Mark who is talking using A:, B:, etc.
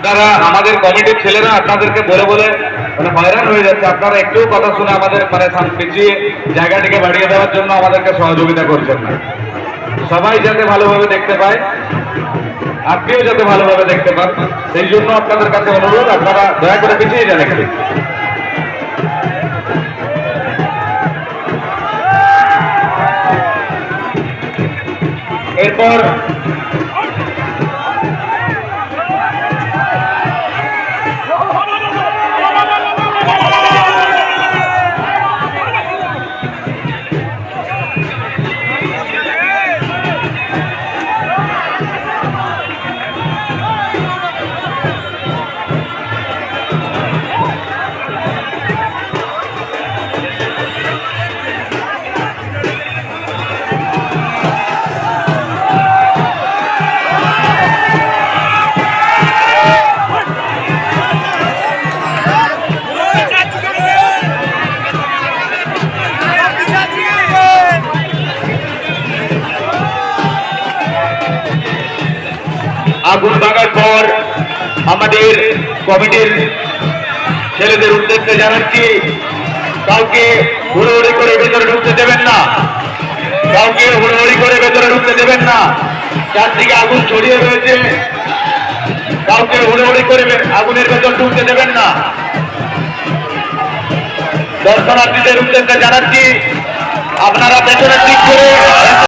A: আপনারা আমাদের কমিটির ছেলেরা আপনাদেরকে বলে বলে মানে হয়রান হয়ে যাচ্ছে, আপনারা একটু কথা শুনে আমাদের মানে পিছিয়ে জায়গাটিকে বাড়িয়ে দেওয়ার জন্য আমাদেরকে সহযোগিতা করছেন না। সবাই যাতে ভালোভাবে দেখতে পায়, আপনিও যাতে ভালোভাবে দেখতে পান, সেই জন্য আপনাদের কাছে অনুরোধ, আপনারা দয়া করে পিছিয়ে যান একটু। এরপর আগুন লাগার পর আমাদের কমিটির ছেলেদের উদ্দেশ্যে জানাচ্ছি, কাউকে হুড়োহুড়ি করে ভেতরে ঢুকতে দেবেন না, কাউকে হুড়োহুড়ি করে ভেতরে ঢুকতে দেবেন না। চারদিকে আগুন ছড়িয়ে রয়েছে, কাউকে হুড়োহুড়ি করে আগুনের ভেতর ঢুকতে দেবেন না। দর্শনার্থীদের উদ্দেশ্যে জানাচ্ছি, আপনারা পেছনের দিক করে